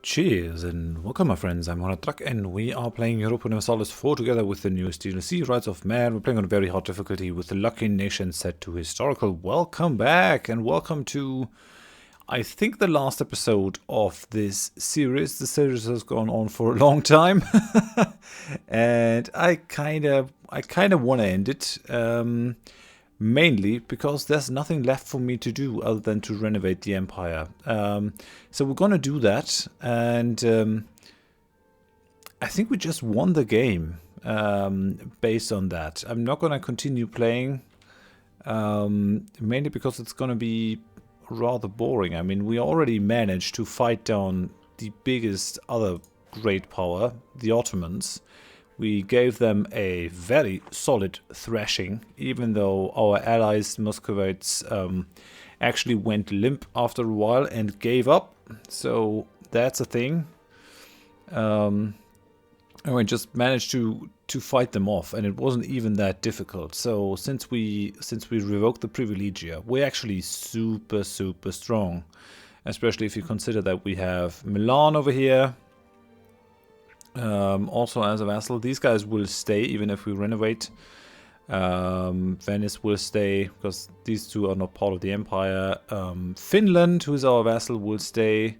Cheers and welcome my friends, I'm Horath Drak and we are playing Europa Universalis IV together with the newest DLC, Rights of Man. We're playing on a very hard difficulty with the Lucky Nation set to historical. Welcome back and welcome to, I think, the last episode of this series. The series has gone on for a long time and I kind of want to end it. Mainly because there's nothing left for me to do other than to renovate the empire. So we're gonna do that, and I think we just won the game based on that. I'm not gonna continue playing, mainly because it's gonna be rather boring. I mean, we already managed to fight down the biggest other great power, the Ottomans. We gave them a very solid thrashing, even though our allies, Muscovites, actually went limp after a while and gave up. So that's a thing. And we just managed to fight them off, and it wasn't even that difficult. So since we revoked the privilegia, we're actually super strong, especially if you consider that we have Milan over here. Also as a vassal. These guys will stay even if we renovate. Venice will stay because these two are not part of the empire. Finland, who is our vassal, will stay.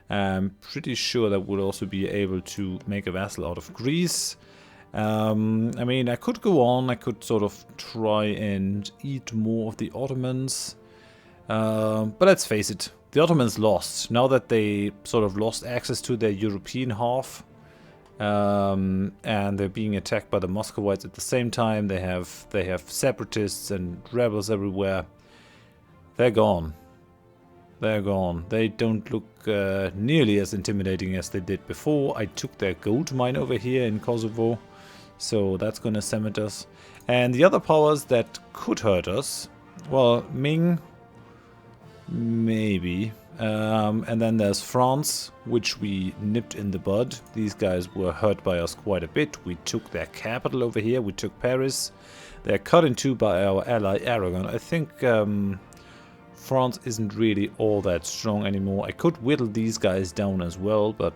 I'm pretty sure that we'll also be able to make a vassal out of Greece. I mean, I could go on. I could sort of try and eat more of the Ottomans. But let's face it, the Ottomans lost. Now that they sort of lost access to their European half, and they're being attacked by the Muscovites at the same time. They have separatists and rebels everywhere. They're gone. They're gone. They don't look nearly as intimidating as they did before. I took their gold mine over here in Kosovo, so that's gonna cement us. And the other powers that could hurt us, well, Ming, maybe. And then there's France, which we nipped in the bud. These guys were hurt by us quite a bit. We took their capital over here. We took Paris. They're cut in two by our ally Aragon. I think France isn't really all that strong anymore. I could whittle these guys down as well, but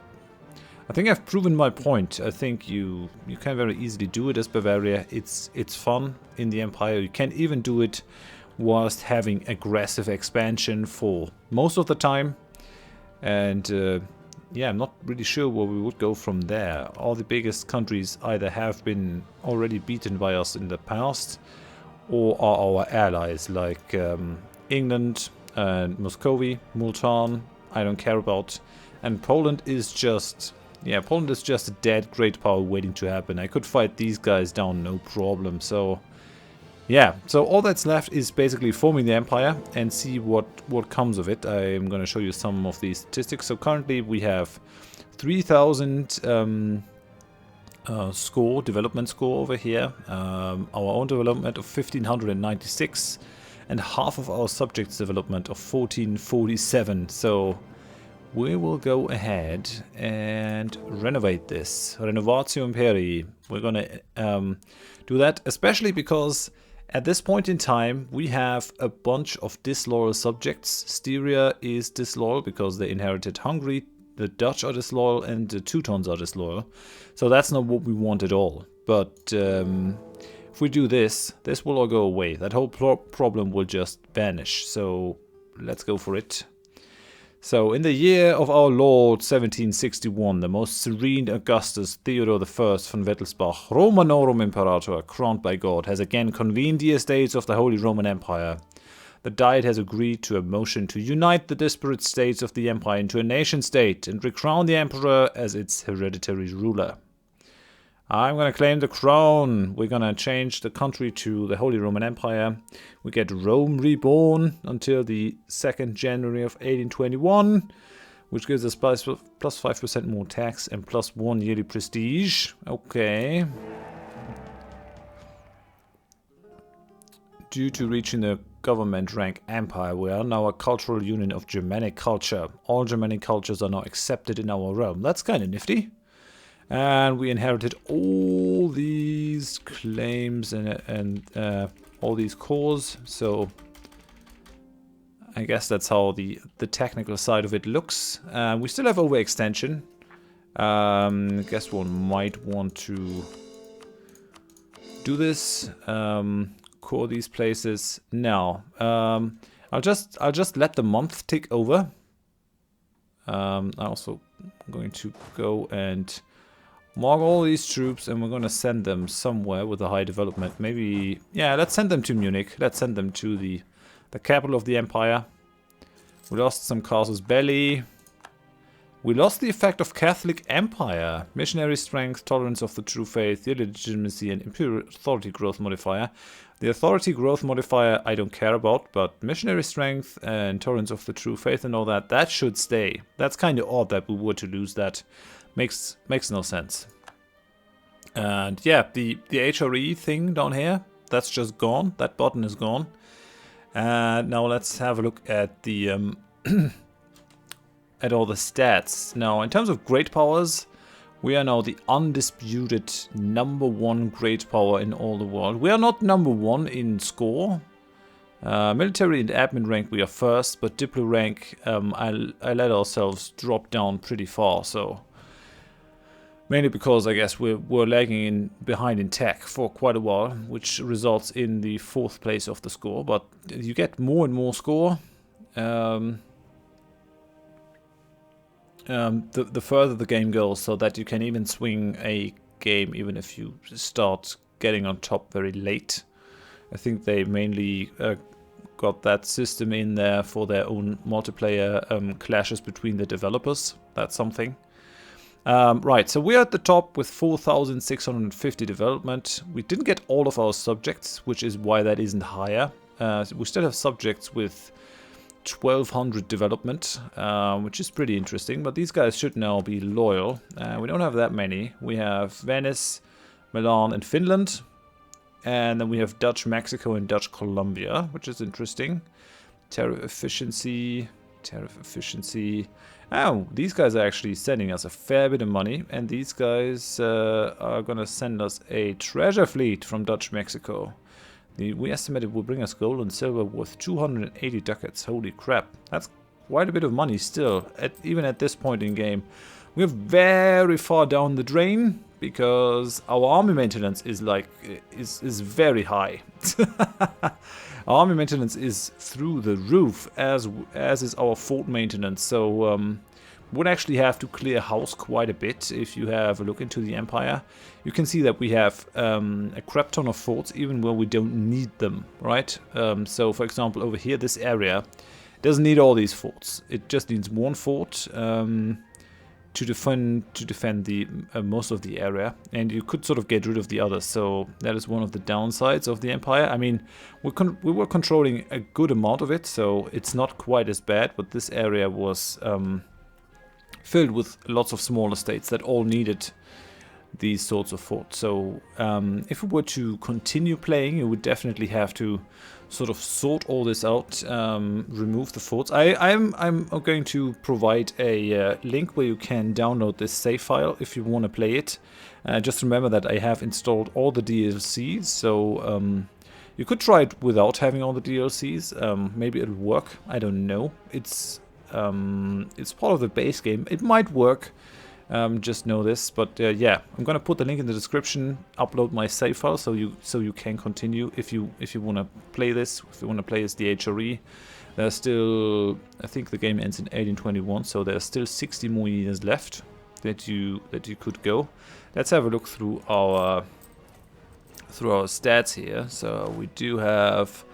I think I've proven my point. I think you can very easily do it as Bavaria. It's fun in the empire. You can even do it whilst having aggressive expansion for most of the time. And yeah, I'm not really sure where we would go from there. All the biggest countries either have been already beaten by us in the past, or are our allies, like England and Muscovy, Multan, I don't care about. And Poland is just, yeah, Poland is just a dead great power waiting to happen. I could fight these guys down no problem. So yeah, so all that's left is basically forming the empire and see what comes of it. I'm going to show you some of these statistics. So currently we have 3,000 development score over here. Our own development of 1,596 and half of our subjects development of 1,447. So we will go ahead and renovate this. Renovatio Imperii. We're going to do that, especially because at this point in time, we have a bunch of disloyal subjects. Styria is disloyal because they inherited Hungary. The Dutch are disloyal and the Teutons are disloyal. So that's not what we want at all. But if we do this, this will all go away. That whole problem will just vanish. So let's go for it. So, in the year of our Lord 1761, the most serene Augustus Theodore I von Wittelsbach, Romanorum Imperator, crowned by God, has again convened the estates of the Holy Roman Empire. The Diet has agreed to a motion to unite the disparate states of the empire into a nation-state and recrown the emperor as its hereditary ruler. I'm going to claim the crown. We're going to change the country to the Holy Roman Empire. We get Rome reborn until the 2nd January of 1821, which gives us plus 5% more tax and plus 1 yearly prestige. Okay. Due to reaching the government rank empire, we are now a cultural union of Germanic culture. All Germanic cultures are now accepted in our realm. That's kind of nifty. And we inherited all these claims and all these cores. So I guess that's how the technical side of it looks. We still have overextension. I guess one might want to do this. Core these places. No. I'll just let the month tick over. I'm also going to go and mark all these troops, and we're going to send them somewhere with a high development. Maybe, yeah, let's send them to Munich. Let's send them to the capital of the empire. We lost some casus belli. We lost the effect of Catholic Empire. Missionary strength, tolerance of the true faith, the legitimacy, and imperial authority growth modifier. The authority growth modifier I don't care about, but missionary strength and tolerance of the true faith and all that, that should stay. That's kind of odd that we were to lose that. Makes no sense. And yeah, the HRE thing down here, that's just gone. That button is gone. And now let's have a look at the at all the stats. Now, in terms of great powers, we are now the undisputed #1 great power in all the world. We are not #1 in score. Military and admin rank we are first, but Diplo rank I let ourselves drop down pretty far, so mainly because I guess we're lagging behind in tech for quite a while, which results in the 4th place of the score. But you get more and more score. The further the game goes, so that you can even swing a game even if you start getting on top very late. I think they mainly got that system in there for their own multiplayer clashes between the developers. That's something. Right, so we're at the top with 4,650 development. We didn't get all of our subjects, which is why that isn't higher. We still have subjects with 1,200 development, which is pretty interesting, but these guys should now be loyal. We don't have that many. We have Venice, Milan, and Finland, and then we have Dutch Mexico and Dutch Colombia, which is interesting. Tariff efficiency. Oh, these guys are actually sending us a fair bit of money, and these guys are gonna send us a treasure fleet from Dutch Mexico. We estimate it will bring us gold and silver worth 280 ducats. Holy crap. That's quite a bit of money still, even at this point in game. We're very far down the drain because our army maintenance is very high. Our army maintenance is through the roof, as is our fort maintenance. So would actually have to clear house quite a bit if you have a look into the empire. You can see that we have a crap ton of forts even where we don't need them, right? So for example over here, this area doesn't need all these forts. It just needs one fort to defend the most of the area, and you could sort of get rid of the others. So that is one of the downsides of the empire. I mean, we were controlling a good amount of it, so it's not quite as bad, but this area was filled with lots of smaller states that all needed these sorts of forts. So if we were to continue playing, you would definitely have to sort of sort all this out, remove the forts. I'm going to provide a link where you can download this save file if you want to play it. Just remember that I have installed all the DLCs, so you could try it without having all the DLCs. Maybe it'll work. I don't know. It's part of the base game. It might work. Just know this, but yeah, I'm gonna put the link in the description. Upload my save file so you can continue if you want to play this. If you want to play as the HRE, there's still, I think the game ends in 1821, so there's still 60 more years left that you could go. Let's have a look through our stats here. So we do have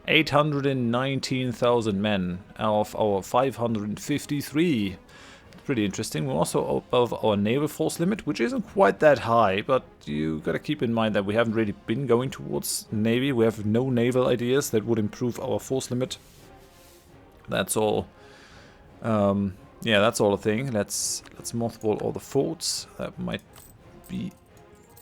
819,000 men out of our 553. Pretty interesting. We're also above our naval force limit, which isn't quite that high, but you gotta keep in mind that we haven't really been going towards navy. We have no naval ideas that would improve our force limit. That's all. Yeah, that's all a thing. Let's mothball all the forts. That might be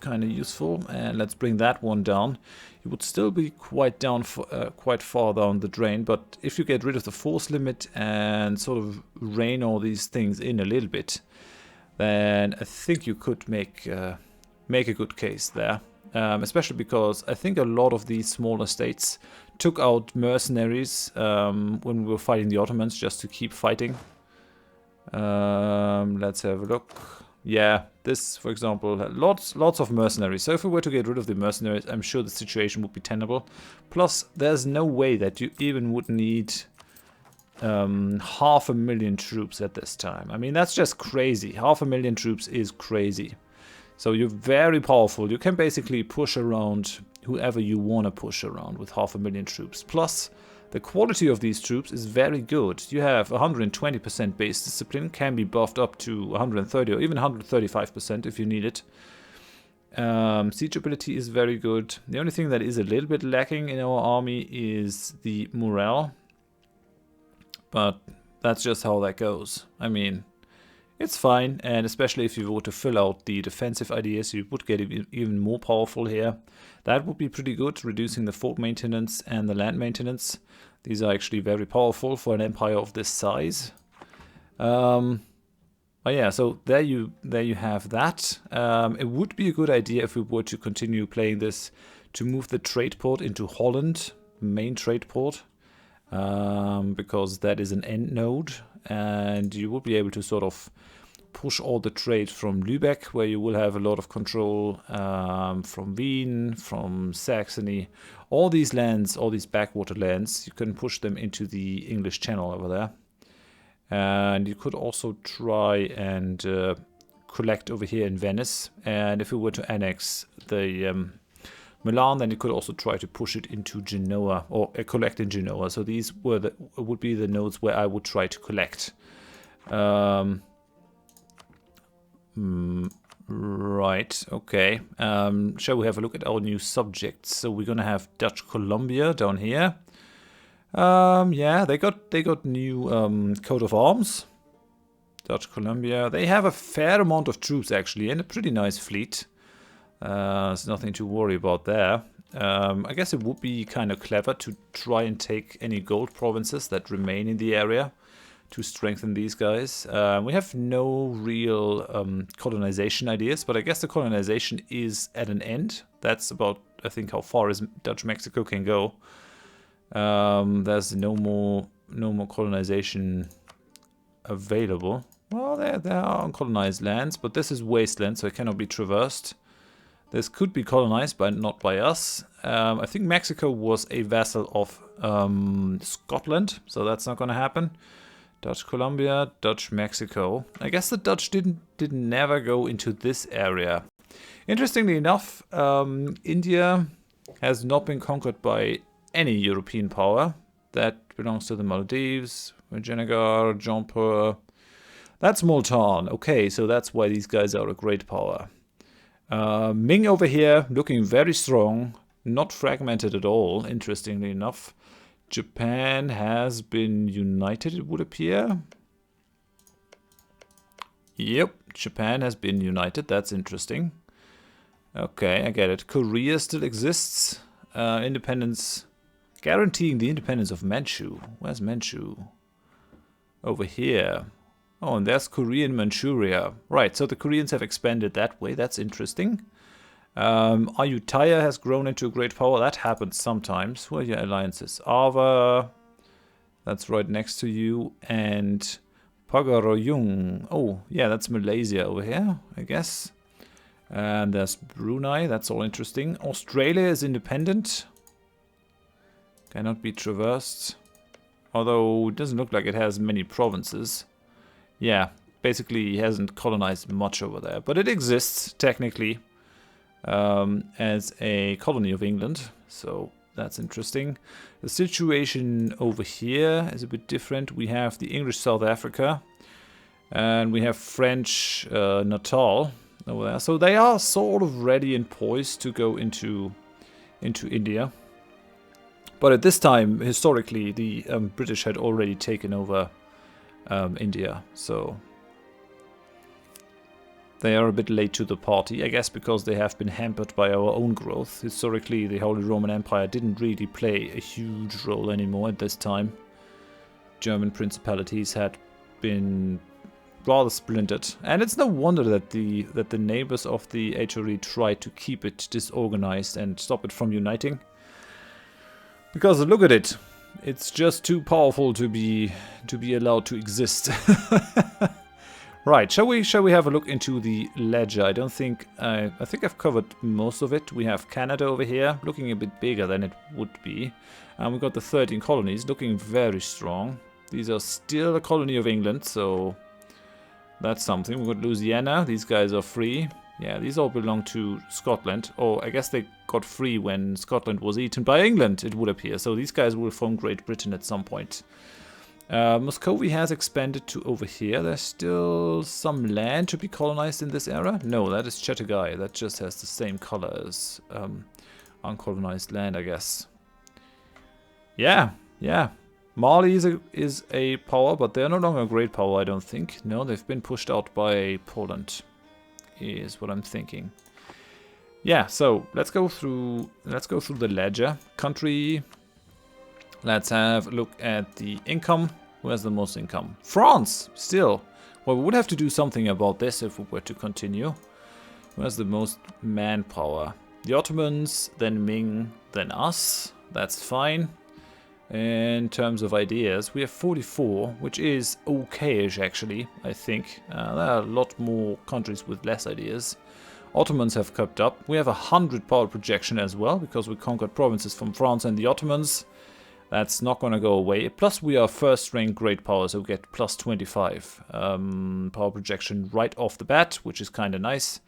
kind of useful, and let's bring that one down. You would still be quite far down the drain, but if you get rid of the force limit and sort of rein all these things in a little bit, then I think you could make a good case there. especially because I think a lot of these smaller states took out mercenaries when we were fighting the Ottomans just to keep fighting. Let's have a look. Yeah, this, for example, had lots of mercenaries. So if we were to get rid of the mercenaries, I'm sure the situation would be tenable. Plus, there's no way that you even would need 500,000 troops at this time. I mean, that's just crazy. 500,000 troops is crazy. So you're very powerful. You can basically push around whoever you want to push around with 500,000 troops. Plus, the quality of these troops is very good. You have 120% base discipline, can be buffed up to 130 or even 135% if you need it. Siege ability is very good. The only thing that is a little bit lacking in our army is the morale. But that's just how that goes. I mean, it's fine, and especially if you were to fill out the defensive ideas, you would get even more powerful here. That would be pretty good, reducing the fort maintenance and the land maintenance. These are actually very powerful for an empire of this size. But yeah, so there you have that. It would be a good idea if we were to continue playing this to move the trade port into Holland, main trade port, because that is an end node, and you will be able to sort of push all the trade from Lübeck, where you will have a lot of control, from Wien, from Saxony. All these lands, all these backwater lands, you can push them into the English Channel over there. And you could also try and collect over here in Venice. And if we were to annex the Milan, then you could also try to push it into Genoa, or collect in Genoa. So these would be the nodes where I would try to collect. Right, okay. Shall we have a look at our new subjects? So we're gonna have Dutch Columbia down here. Yeah, they got new coat of arms. Dutch Columbia. They have a fair amount of troops actually, and a pretty nice fleet. There's nothing to worry about there. I guess it would be kind of clever to try and take any gold provinces that remain in the area to strengthen these guys. We have no real colonization ideas, but I guess the colonization is at an end. That's about, I think, how far as Dutch Mexico can go. There's no more colonization available. Well, there are uncolonized lands, but this is wasteland, so it cannot be traversed. This could be colonized, but not by us. I think Mexico was a vassal of Scotland, so that's not going to happen. Dutch Columbia, Dutch Mexico. I guess the Dutch didn't never go into this area. Interestingly enough, India has not been conquered by any European power. That belongs to the Maldives, Vijayanagar, Jaunpur. That's Multan. Okay, so that's why these guys are a great power. Ming over here, looking very strong, not fragmented at all, interestingly enough. Japan has been united, it would appear. Yep, Japan has been united, that's interesting. Okay, I get it. Korea still exists. Independence, guaranteeing the independence of Manchu. Where's Manchu? Over here. Oh, and there's Korean Manchuria. Right, so the Koreans have expanded that way. That's interesting. Ayutthaya has grown into a great power. That happens sometimes. Who are your alliances? Ava. That's right next to you. And Pagaroyung. Oh, yeah, that's Malaysia over here, I guess. And there's Brunei. That's all interesting. Australia is independent. Cannot be traversed. Although it doesn't look like it has many provinces. Yeah, basically he hasn't colonized much over there, but it exists technically as a colony of England, so that's interesting. The situation over here is a bit different. We have the English South Africa, and we have French Natal over there, so they are sort of ready and poised to go into India. But at this time, historically, the British had already taken over India, so they are a bit late to the party, I guess because they have been hampered by our own growth. Historically, the Holy Roman Empire didn't really play a huge role anymore at this time. German principalities had been rather splintered. And it's no wonder that the neighbors of the HRE try to keep it disorganized and stop it from uniting. Because look at it. It's just too powerful to be allowed to exist. Right, shall we have a look into the ledger? I think I've covered most of it. We have Canada over here, looking a bit bigger than it would be. And we've got the 13 colonies, looking very strong. These are still a colony of England, so that's something. We've got Louisiana, these guys are free. Yeah, these all belong to Scotland. Or I guess they got free when Scotland was eaten by England, it would appear. So these guys will form Great Britain at some point. Muscovy has expanded to over here. There's still some land to be colonized in this era. No, that is Chattanooga. That just has the same color as uncolonized land, I guess. Yeah. Mali is a power, but they're no longer a great power, I don't think. No, they've been pushed out by Poland, is what I'm thinking. Yeah, so let's go through the ledger. Country. Let's have a look at the income. Who has the most income? France, still. Well, we would have to do something about this if we were to continue. Who has the most manpower? The Ottomans, then Ming, then us. That's fine. In terms of ideas, we have 44, which is okay-ish actually, I think. There are a lot more countries with less ideas. Ottomans have kept up. We have 100 power projection as well, because we conquered provinces from France and the Ottomans. That's not going to go away. Plus, we are first-rank great power, so we get plus 25 power projection right off the bat, which is kind of nice.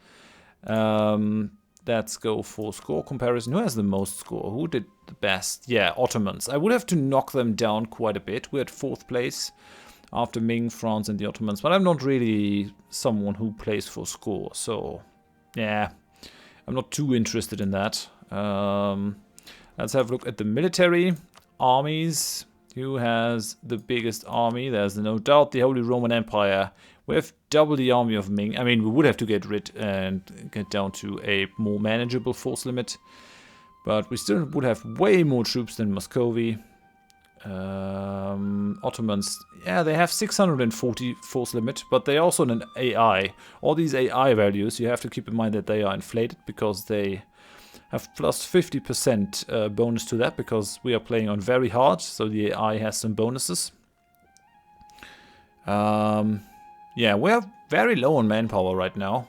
Let's go for score comparison. Who has the most score? Who did the best? Yeah, Ottomans. I would have to knock them down quite a bit. We're at 4th place after Ming, France, and the Ottomans. But I'm not really someone who plays for score. So, yeah, I'm not too interested in that. Let's have a look at the military. Armies. Who has the biggest army? There's no doubt the Holy Roman Empire. We have double the army of Ming. I mean, we would have to get rid and get down to a more manageable force limit. But we still would have way more troops than Muscovy. Ottomans, yeah, they have 640 force limit, but they're also an AI. All these AI values, you have to keep in mind that they are inflated because they have plus 50% bonus to that, because we are playing on very hard, so the AI has some bonuses. Yeah, we are very low on manpower right now,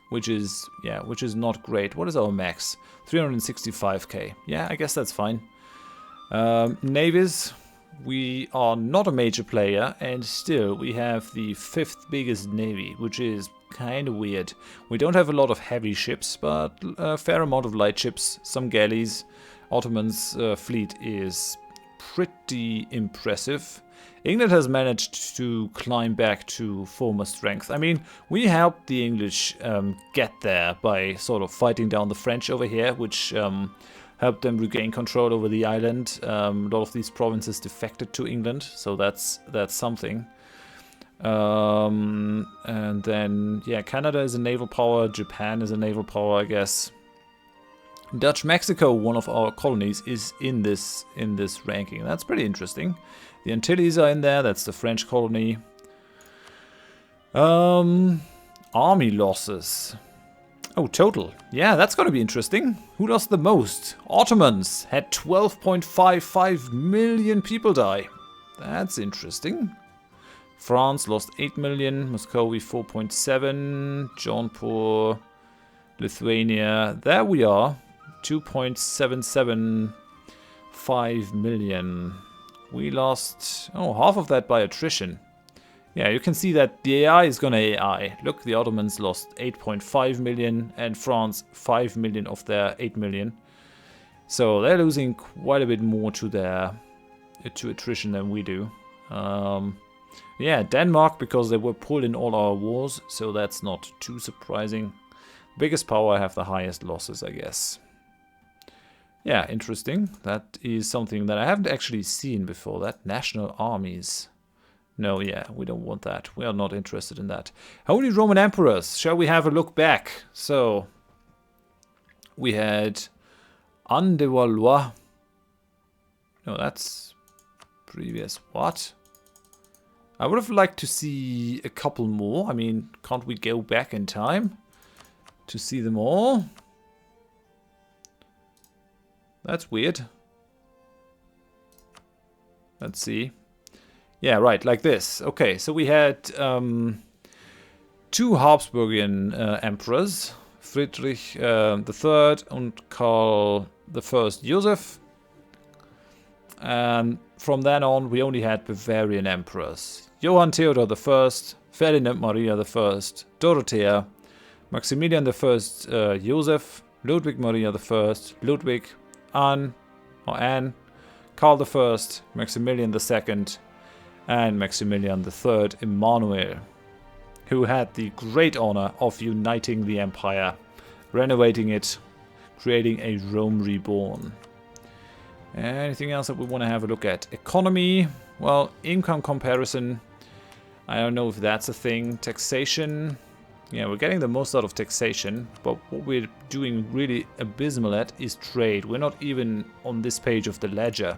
which is not great. What is our max? 365k. Yeah, I guess that's fine. Navies, we are not a major player, and still we have the 5th biggest navy, which is kind of weird. We don't have a lot of heavy ships, but a fair amount of light ships, some galleys. Ottoman's fleet is pretty impressive. England has managed to climb back to former strength. I mean, we helped the English get there by sort of fighting down the French over here, which helped them regain control over the island. A lot of these provinces defected to England, so that's something. And then, yeah, Canada is a naval power, Japan is a naval power, I guess. Dutch Mexico, one of our colonies, is in this ranking. That's pretty interesting. The Antilles are in there, that's the French colony. Army losses. Oh, total. Yeah, that's gonna be interesting. Who lost the most? Ottomans had 12.55 million people die. That's interesting. France lost 8 million, Muscovy 4.7, Jaunpur, Lithuania, there we are, 2.775 million. We lost, half of that by attrition. Yeah, you can see that the AI is gonna AI. Look, the Ottomans lost 8.5 million and France 5 million of their 8 million. So they're losing quite a bit more to attrition than we do. Yeah, Denmark, because they were pulled in all our wars, so that's not too surprising. Biggest power have the highest losses, I guess. Yeah, interesting. That is something that I haven't actually seen before. That national armies. No, yeah, we don't want that. We are not interested in that. Holy Roman Emperors. Shall we have a look back? So, we had Anne de Valois. No, that's previous. What? I would have liked to see a couple more. I mean, can't we go back in time to see them all? That's weird. Let's see. Yeah, right, like this. Okay, so we had 2 Habsburgian emperors, Friedrich III and Karl I Joseph. And from then on, we only had Bavarian emperors. Johann Theodor I, Ferdinand Maria I, Dorothea, Maximilian I Joseph, Ludwig Maria I, Ludwig, Anne, Karl I, Maximilian II, and Maximilian III Emmanuel, who had the great honor of uniting the empire, renovating it, creating a Rome reborn. Anything else that we want to have a look at? Economy, well, income comparison, I don't know if that's a thing. Taxation, yeah, we're getting the most out of taxation, but what we're doing really abysmal at is trade. We're not even on this page of the ledger.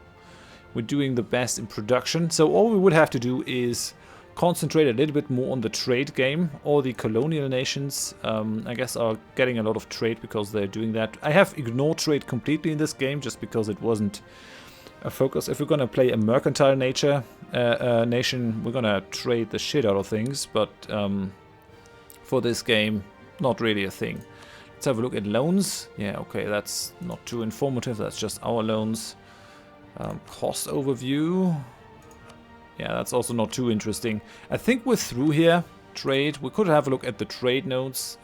We're doing the best in production, so all we would have to do is concentrate a little bit more on the trade game. All the colonial nations, I guess, are getting a lot of trade because they're doing that. I have ignored trade completely in this game just because it wasn't a focus. If we're going to play a mercantile nation, we're going to trade the shit out of things, but for this game, not really a thing. Let's have a look at loans. Yeah, okay, that's not too informative. That's just our loans. Cost overview. Yeah, that's also not too interesting. I think we're through here. Trade. We could have a look at the trade nodes.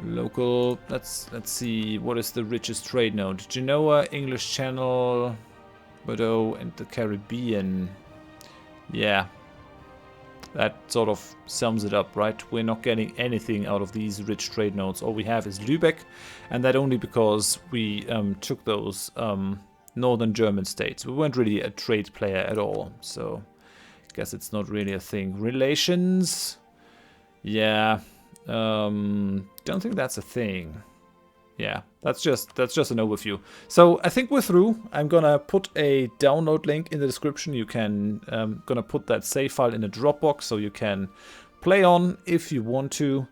Local. Let's see. What is the richest trade node? Genoa, English Channel, Bordeaux, and the Caribbean. Yeah. That sort of sums it up, right? We're not getting anything out of these rich trade nodes. All we have is Lübeck, and that only because we took those northern German states. We weren't really a trade player at all, so I guess it's not really a thing. Relations, yeah, don't think that's a thing. Yeah, that's just an overview. So I think we're through. I'm gonna put a download link in the description. You can gonna put that save file in a Dropbox so you can play on if you want to.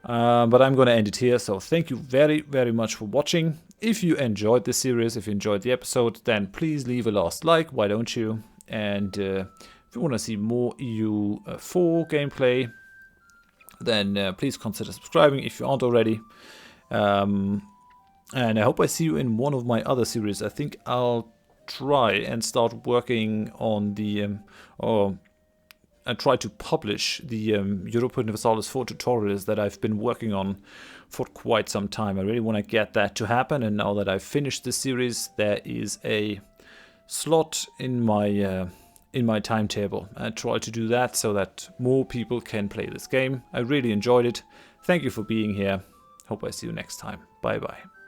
But I'm gonna end it here. So thank you very, very much for watching. If you enjoyed this series, if you enjoyed the episode, then please leave a last like. Why don't you? And if you want to see more EU4 gameplay, then please consider subscribing if you aren't already. And I hope I see you in one of my other series. I think I'll try and start working on the, I try to publish the Europa Universalis IV tutorials that I've been working on for quite some time. I really want to get that to happen, and now that I've finished this series, there is a slot in my timetable. I try to do that so that more people can play this game. I really enjoyed it. Thank you for being here. Hope I see you next time. Bye bye.